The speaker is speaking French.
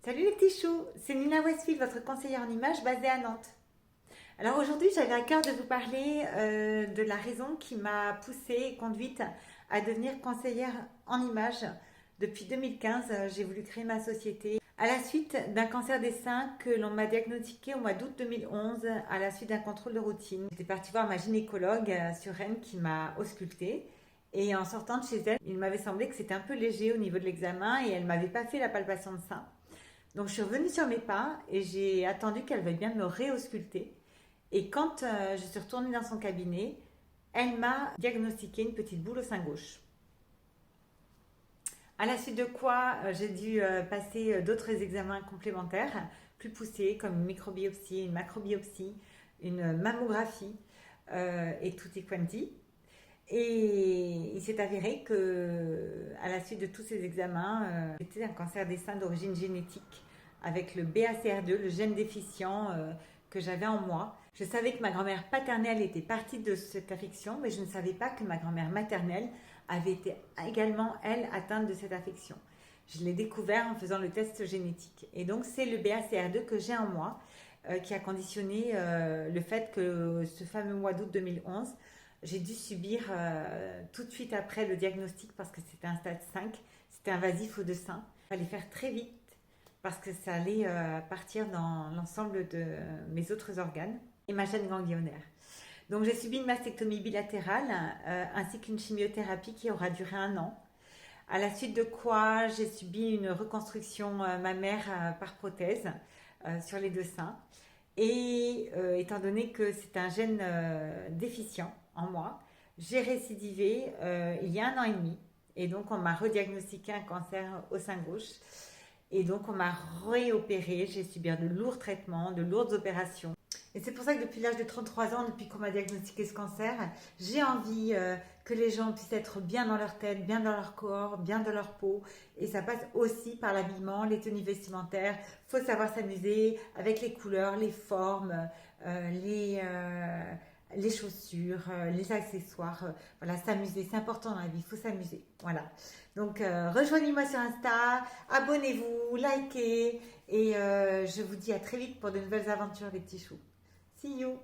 Salut les petits choux, c'est Nina Westfield, votre conseillère en images basée à Nantes. Alors aujourd'hui, j'avais à cœur de vous parler de la raison qui m'a poussée et conduite à devenir conseillère en images. Depuis 2015, j'ai voulu créer ma société à la suite d'un cancer des seins que l'on m'a diagnostiqué au mois d'août 2011 à la suite d'un contrôle de routine. J'étais partie voir ma gynécologue sur Rennes qui m'a auscultée. Et en sortant de chez elle, il m'avait semblé que c'était un peu léger au niveau de l'examen et elle m'avait pas fait la palpation de sein. Donc je suis revenue sur mes pas et j'ai attendu qu'elle veuille bien me réausculter. Et quand je suis retournée dans son cabinet, elle m'a diagnostiqué une petite boule au sein gauche. À la suite de quoi, j'ai dû passer d'autres examens complémentaires, plus poussés, comme une microbiopsie, une macrobiopsie, une mammographie et tutti quanti. Et il s'est avéré que, à la suite de tous ces examens, c'était un cancer des seins d'origine génétique avec le BACR2, le gène déficient que j'avais en moi. Je savais que ma grand-mère paternelle était partie de cette affection, mais je ne savais pas que ma grand-mère maternelle avait été également, elle, atteinte de cette affection. Je l'ai découvert en faisant le test génétique. Et donc, c'est le BACR2 que j'ai en moi qui a conditionné le fait que ce fameux mois d'août 2011, j'ai dû subir tout de suite après le diagnostic parce que c'était un stade 5, c'était invasif au sein. Il fallait faire très vite parce que ça allait partir dans l'ensemble de mes autres organes et ma chaîne ganglionnaire. Donc j'ai subi une mastectomie bilatérale ainsi qu'une chimiothérapie qui aura duré 1 an. À la suite de quoi j'ai subi une reconstruction mammaire par prothèse sur les deux seins. Et étant donné que c'est un gène déficient en moi, j'ai récidivé il y a 1 an et demi. Et donc, on m'a rediagnostiqué un cancer au sein gauche. Et donc, on m'a réopéré. J'ai subi de lourds traitements, de lourdes opérations. Et c'est pour ça que depuis l'âge de 33 ans, depuis qu'on m'a diagnostiqué ce cancer, j'ai envie que les gens puissent être bien dans leur tête, bien dans leur corps, bien dans leur peau. Et ça passe aussi par l'habillement, les tenues vestimentaires. Il faut savoir s'amuser avec les couleurs, les formes, les chaussures, les accessoires. Voilà, s'amuser, c'est important dans la vie, il faut s'amuser. Voilà. Donc, rejoignez-moi sur Insta, abonnez-vous, likez. Et je vous dis à très vite pour de nouvelles aventures, les petits choux. See you!